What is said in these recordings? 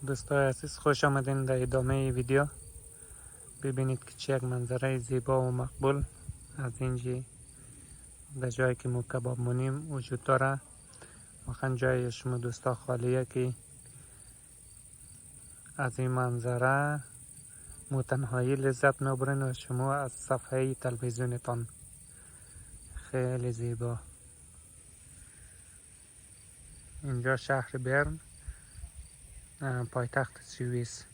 دوستای عزیز خوش آمدین در ادامه ویدیو. ببینید که چه یک منظره زیبا و مقبول از اینجا در جایی که ما کباب مونیم وجود داره. واقعا جای شما دوستا خالیه که از این منظره مو تنهایی لذت نبرین و شما از صفحه تلویزیونتان. خیلی زیبا. اینجا شهر برن، پایتخت سوئیس.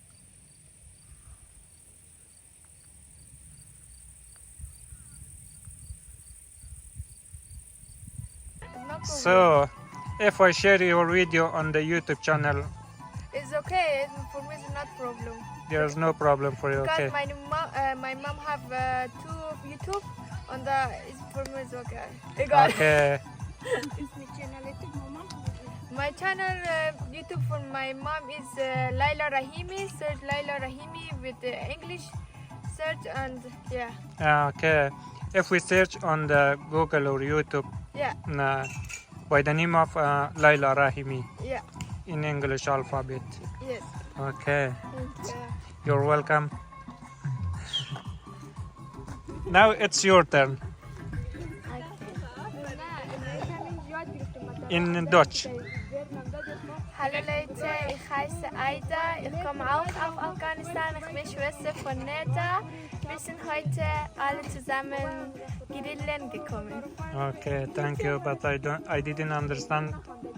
So, if I share your video on the YouTube channel, it's okay. For me, it's not problem. there's no problem for you, Because okay? my mom have two YouTube on the. For me, it's okay. Okay. My channel YouTube for my mom is Laila Rahimi. Search Laila Rahimi with English search and yeah. Okay. If we search on the Google or YouTube Yeah. By the name of Laila Rahimi Yeah. in English alphabet. Yes. Okay. Yeah. You're welcome. Now it's your turn. In Dutch. Hallo Leute, ich heiße Aida, ich komme auch aus Afghanistan, ich bin Schwester von Neta. Wir sind heute alle zusammen grillen gekommen. Okay, thank you, but I didn't understand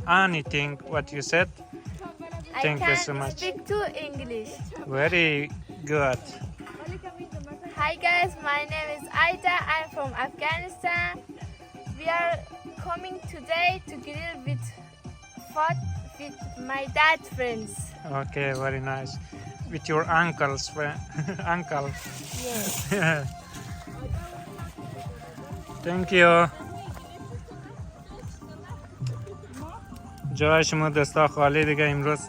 anything what you said. Thank you so I much. can speak to English. Very good. Hi guys, my name is Aida, I'm from Afghanistan. We are coming today to grill with my dad's friends. Okay, very nice. With your uncle's friend, uncle. Yes. Thank you. جای شما دوستا خالی دیگه. امروز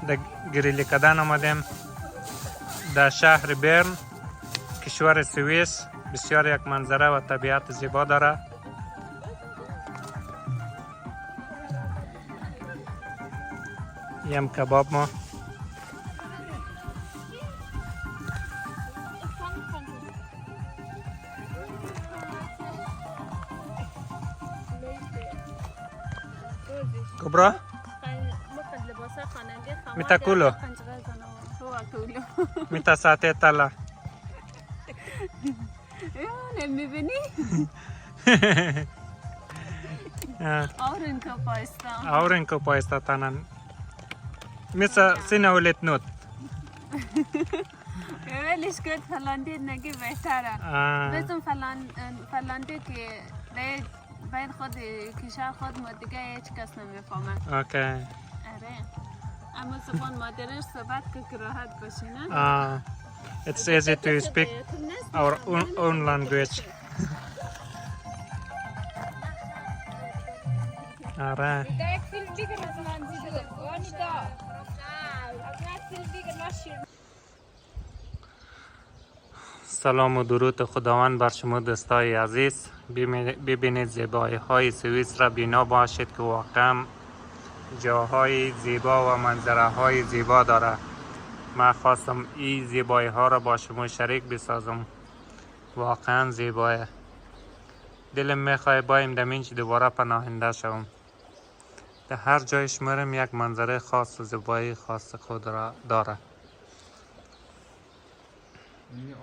در گریلی کردن آمدیم در شهر برن، کشور سوئیس. بسیار یک منظره و طبیعت زیبا داره. یم کباب ما. کبرا میتا کولو میتا ساته تلا میبینی؟ آورن کپایستا آورن کپایستا تانن میسا سینا ولت نوت ولش کد فلاندی نگی بهتره. بزن فلاندی که بین خود کشور خود ما دیگه هیچ کس نمیفهمه. اوکی. آره. اما زبان مادرش صحبت که راحت باشی نه؟ It's easy to speak our own language. آره. سلام و درود خداوند بر شما دوستای عزیز. ببینید زیبایی های سوئیس را بینا باشید که واقعا جاهای زیبا و منظره های زیبا داره. من خواستم این زیبایی ها را با شما شریک بسازم. واقعا زیبایه. دلم میخواه بایم دمینچ دوباره پناهنده شوم. در هر جایش مرم یک منظره خاص و زیبایی خاص خود را داره. این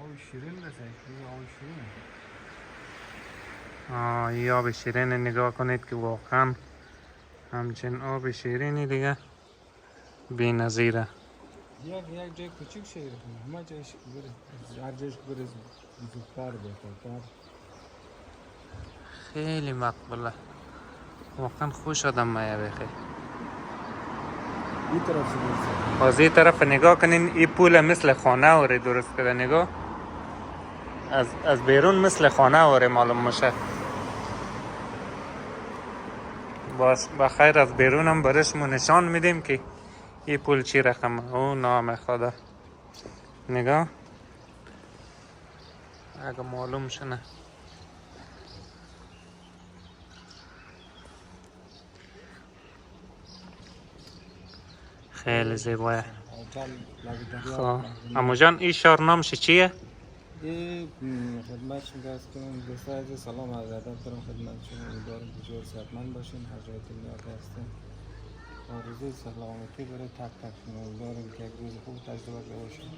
آب شیرین نگاه کنید که واقعا همچین آب شیرینی دیگه بی نظیره. یک جای کوچیک شهر همه جایش بره، هر جایش بره زودتر بهتر. خیلی مقبوله. واقعا خوش آدم مایه بخیر. این طرف برسه. از این طرف نگاه کنین. این پول مثل خانه وره درست کرده. نگاه از بیرون مثل خانه وره معلوم میشه. باش بخیر از بیرون هم برشمو نشان میدیم که این پول چی رقمه. او نام خدا. نگاه اگه معلوم شنه. خیلی زیبایه. هتل لب دریا. خب عمو جان این شهر نامش چیه؟ این خدمت شما عرض کنم دوستان عزیز سلام عرض ادب دارم خدمت شما. امیدوارم که جور صحتمند باشین. هر جای دنیا هستین آرزوی سلامتی برای تک تک شما. امیدوارم که یک روز خوب تجربه باشین.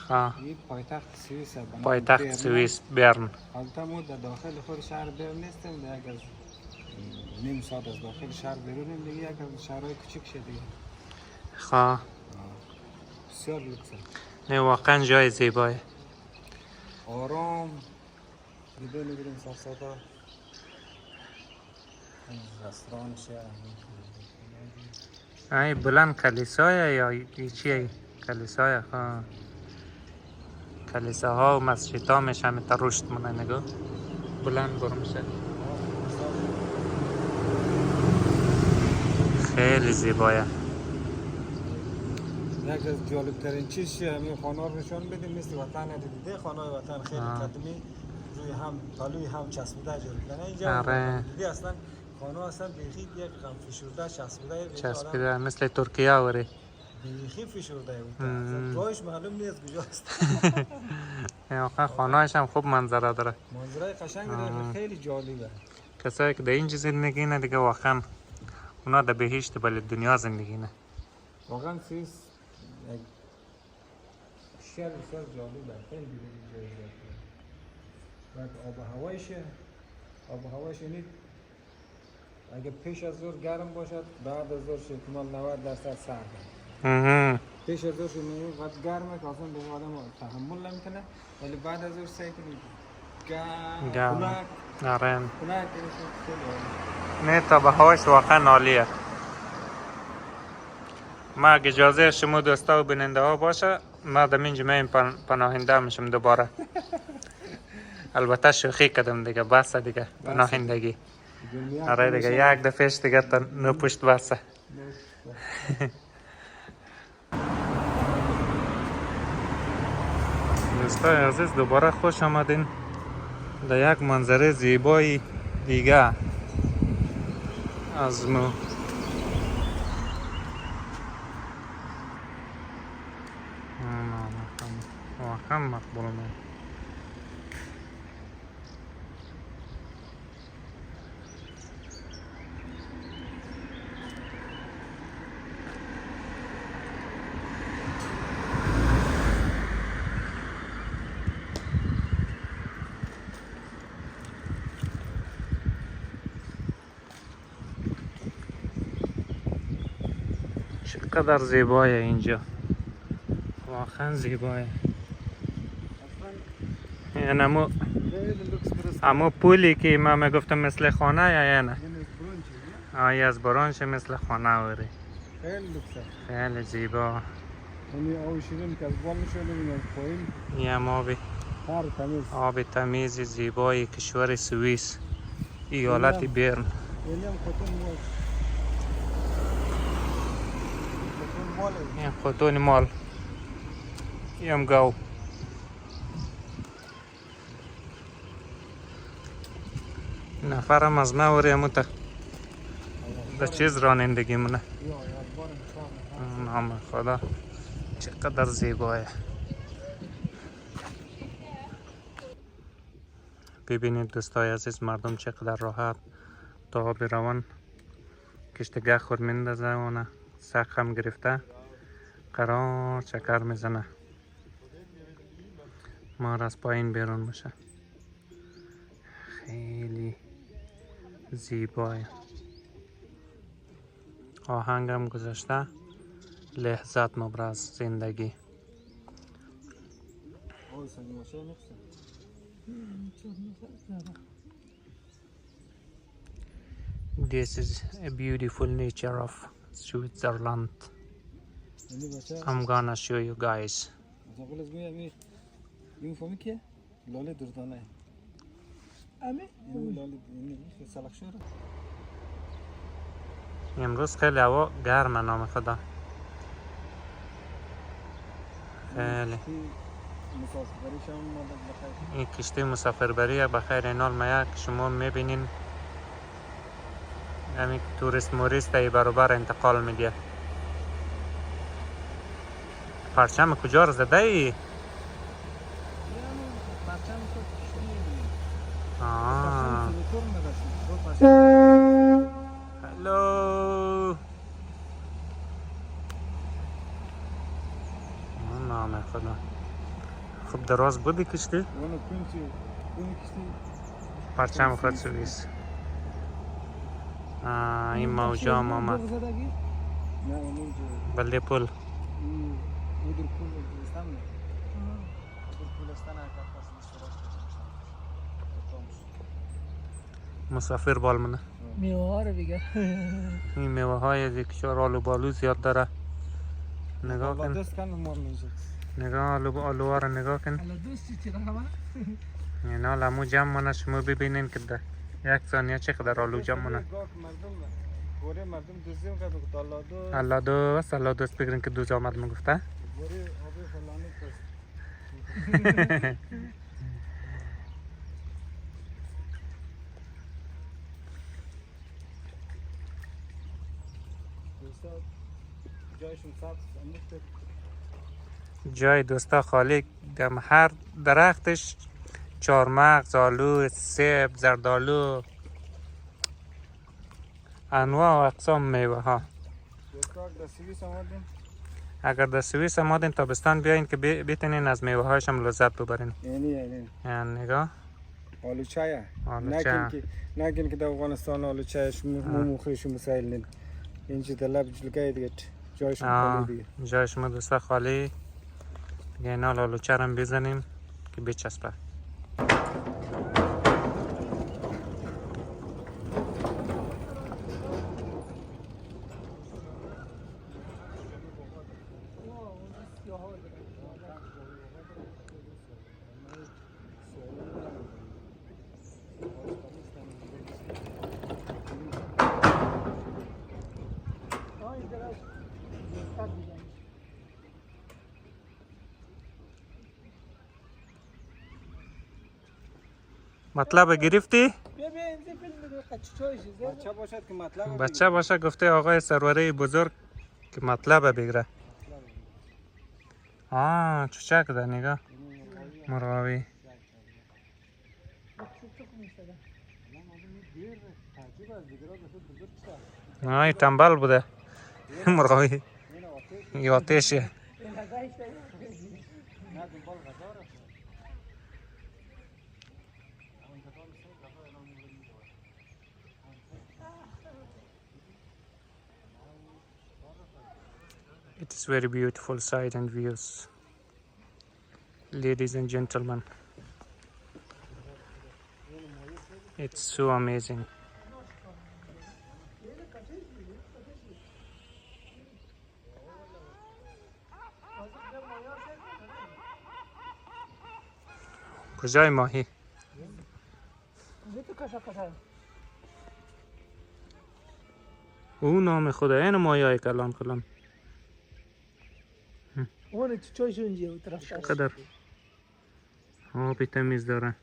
خب این پایتخت سوئیس است. پایتخت سوئیس برن. البته ما در داخل خود شهر برن نیستیم. در یک از نیم ساعت از داخل شهر بیرونیم دیگه. یک از شهرهای کوچک شده دیگه. خب بسیار لوکس است. نه واقعا جای زیبایه. آرام بدون بریم سرساتا رستوران شهر. ای بلند کلیسایه یا ای چیه؟ کلیسایه. ها کلیساها و مسجدها میشه همه تا رشد منه نگاه بلند برو میشه. خیلی زیبایه. یک از جالبترین چیز همین خانه رو نشان بدیم. مثل وطن دیده خانه وطن خیلی قدیمی روی هم پلوی هم چسبیده جالب. اینجا دیدی اصلا خانه اصلا بیخی یک غم فشرده چسبیده مثل ترکیه وره. بیخی فشرده بود. جایش معلوم نیست کجاست. واقعا خانه‌اش هم خوب منظره داره. منظره قشنگ داره. خیلی جالبه. کسایی که در اینجا زندگی نه دیگه واقعا اونا در بهشت بل دنیا زندگی نه. واقعا سوئیس یک شهر بسیار جالبه. خیلی جای جالبه. آب و هوایشه. آب و هوایش اینید اگه پیش از ظهر گرم باشد بعد از ظهر احتمال 90% سرد. پیش از ظهر اینقدر گرمه که اصلا به آدم تحمل نمیکنه. ولی بعد از ظهر سعی کنید گرم. نرم. خنک نه تا به هواش واقعا عالیه. ما اگه اجازه شما دوستا و بیننده ها باشه ما در اینجا من پناهنده میشم دوباره. البته شوخی کردم دیگه بس دیگه پناهندگی. آره دیگه یک دفعهش دیگه تا نو پشت بسه. دوستای عزیز دوباره خوش آمدین در یک منظره زیبایی دیگه از مو. واقعا مقبول من. چقدر زیبایه اینجا. واقعا زیبایه. یعنی امو پولی که ما میگفتم مثل خانه یا نه؟ آیه از برانش مثل خانه وری. خیلی لوکسه. خیلی زیبا. این آب شیرین که از بال میشه ببینید پایین. این آب تمیز زیبای کشور سوئیس ایالت برن. این خودتون مال. این گاو. نفرم از ما وری همون تا در چیز رانندگی مونه. نام خدا چقدر زیبایه. ببینید دوستای عزیز مردم چقدر راحت تا بروان کشتگاه خود میندازه اونه سق هم گرفته قرار چکر میزنه مار از پایین بیرون میشه. خیلی زیبایه. آهنگم گذاشته لحظات مبرز زندگی. This is a beautiful nature of Switzerland. I'm gonna show you guys. امروز خیلی هوا گرمه نام خدا. خیلی این کشتی مسافربری بخیر اینال ما یک شما میبینین همین توریست موریست ای برابر انتقال میده. پرچم کجا رو زده ای؟ پرچم تو کشتی آه تلتور نداشتیم دو پرچم هلو نام خدا. خب دراز بودی کشتی؟ اونو اون کشتی پرچم خود سوئیس. این موجا هم آمد نه اونجا بلده پل. اودر پول استان نه اودر پول استان اگر پاس مسافر بال منه. میوه ها رو بگه این میوه های دیکشار آلو بالو زیاد داره. نگاه کن. دوست کن ما میشه نگاه آلوها رو نگاه کن. حالا دوستی چی رقمه اینا لمو جمع مونه. شما ببینین که ده یک ثانیه چقدر آلو جمع مونه. گوره مردم دوزیم که بگو الله دوست الله دوست بگیرین که دوز آمد میگفته. گوره آبی فلانی کست دوستا جایشون سبز امیخته جای دوستا خالی. دم هر درختش چارمغز، آلو، سیب، زردالو، انواع و اقسام میوه ها. دوستا در سویس آمدیم اگر در سوئیس آمدین تابستان بیاین که بتونین از میوه هایش هم لذت ببرین. یعنی نگاه آلو چایه آلو چای. نگین که در افغانستان آلو چایش مخیش مسائل نین اینجا در لب جلگه دیگه جایشون خالی دیگه جای شما دوستا خالی دیگه. اینا آلو چای هم بزنیم که بچسبه. مطلب گرفتی؟ بچه باشد که مطلب بچه باشه گفته آقای سروره بزرگ که مطلب بگیره. چوچک ده نگاه مرغاوی. این تنبل بوده مرغاوی. این آتشه. It is very beautiful sight and views, ladies and gentlemen. It's so amazing. کجای ماهی؟ او نام خدا این ماهی کلان کلان. اون چوچوش اونجا و طرف قدر آبی تمیز داره.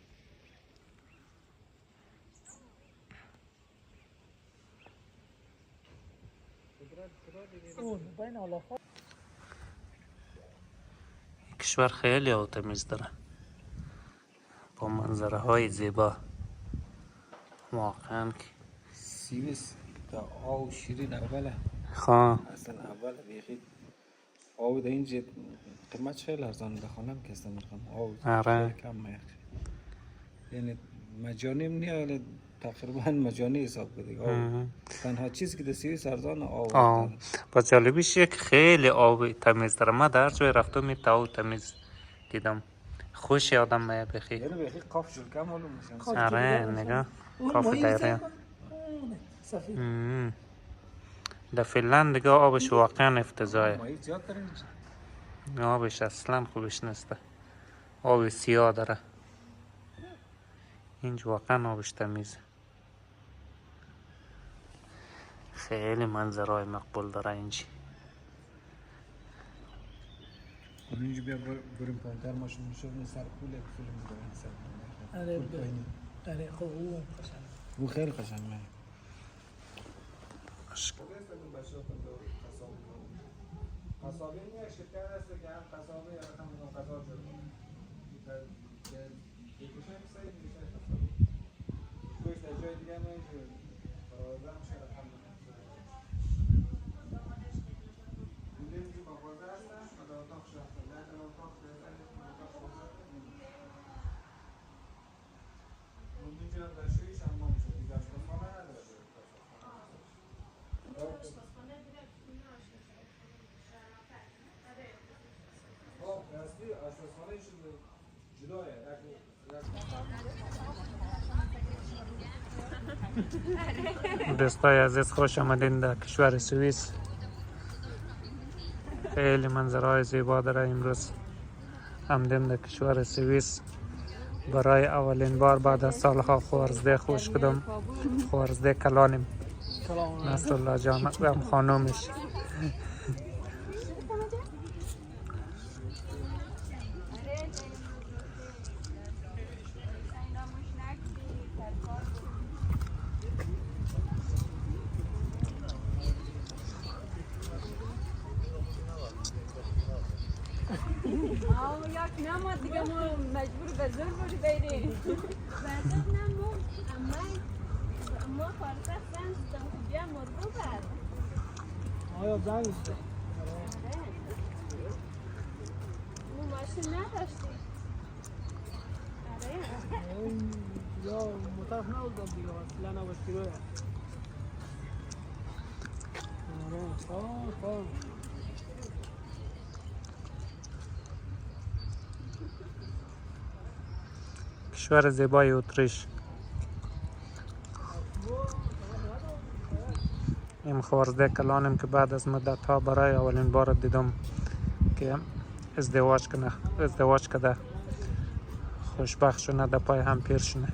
کشور خیلی آب تمیز داره با منظره های زیبا. واقعا سوئیس تا آو شیرین اوله اصلا اول بیخی آو در اینجا قیمت خیلی ارزان بخونم که استم میخوام آو آره. کم میخ یعنی مجانی نیه تقریبا مجانی حساب بده آو تنها چیزی که در سوئیس ارزان آو با جالبیش یک خیلی آب تمیز داره. من در جای رفتم می آب تمیز دیدم. خوش آدم میه بخی. یعنی بخی قاف جلکه معلوم میشن آره نگاه قاف دایره. در فنلند دیگه آبش واقعا افتضاحه. ماهی زیاد داره اینجا آبش اصلا خوبش نیسته. آب سیاه داره. اینجا واقعا آبش تمیزه. خیلی منظرهای مقبول داره اینجا. اینجا بیا بریم پایینتر ماشین میشه سر پول فیلم بودن سر آره خوب او خیلی قشنگه. قصابی میاد شکر است که هم قصابه یا هم قصاب شده بکشه میسایی میشه قصابی گوش در جای دیگه میشه فرازه میشه هم دیدیم که با بازه هستن و در اتاق شرفت نه در اتاق اونجا در شویش هم ما میشه دیگه اشتفانه نداره اصلی آشپزخانه شده جدایه دوستای عزیز خوش آمدین در کشور سوئیس. خیلی منظرهای زیبا داره. امروز آمدیم در کشور سوئیس برای اولین بار بعد از سالها خوارزده خوش کدم. خوارزده کلانیم نصر الله جان و خانومش. یک نماد دیگه ما مجبور به زور بودی بیریم بعد نمو اما خارجه زن شدم که بیا مرگو برد آیا زن است؟ اون ماشین نداشتی یا مطرف نبودم دیگه اصلا نباشتی روی کشور زیبای اتریش. این خوارزده کلانم که بعد از مدت ها برای اولین بار دیدم که ازدواج کرده. خوشبخت شونه در پای هم پیر شونه.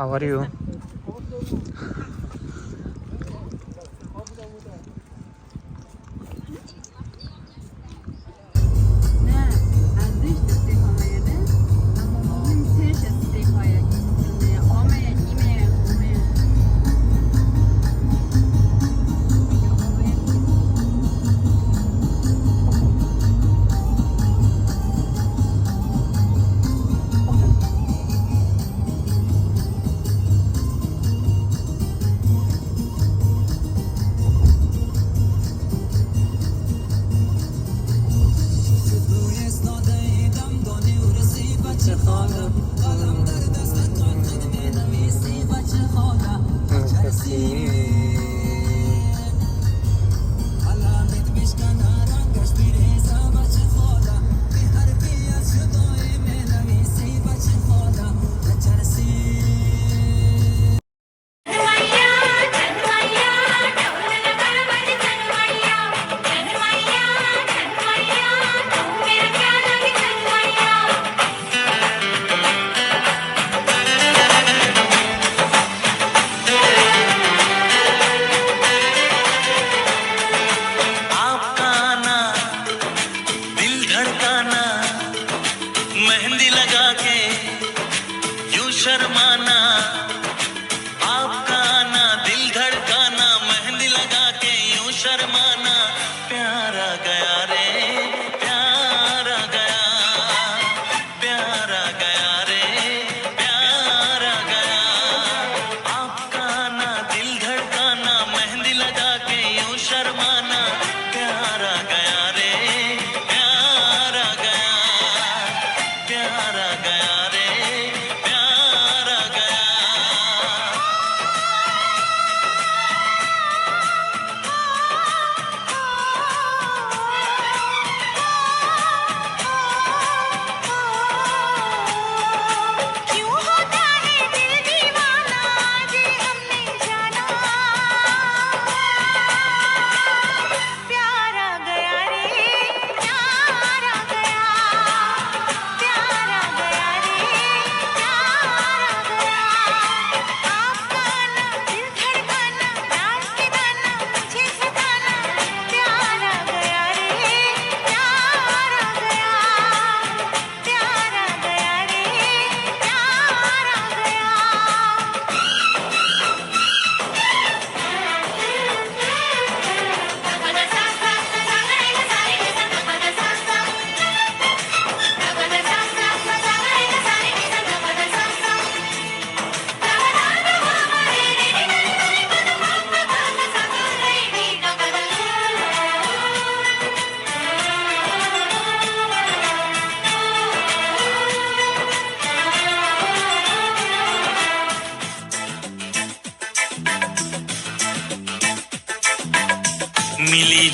How are you?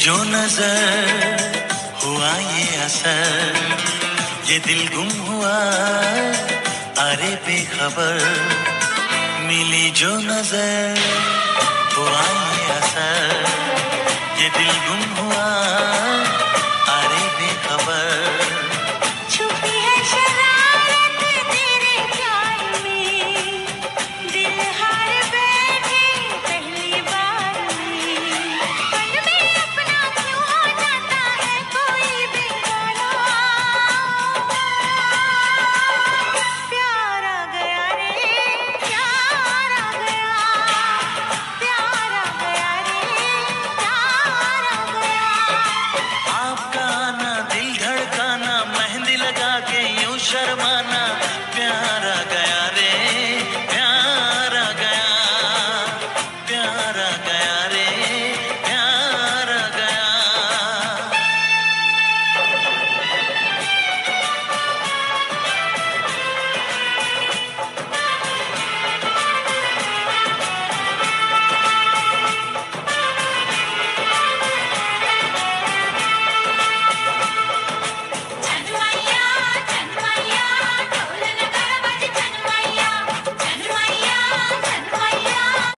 जो नजर हुआ ये असर, ये दिल गुम हुआ अरे बेखबर, मिली जो नजर हुआ ये असर, ये दिल गुम हुआ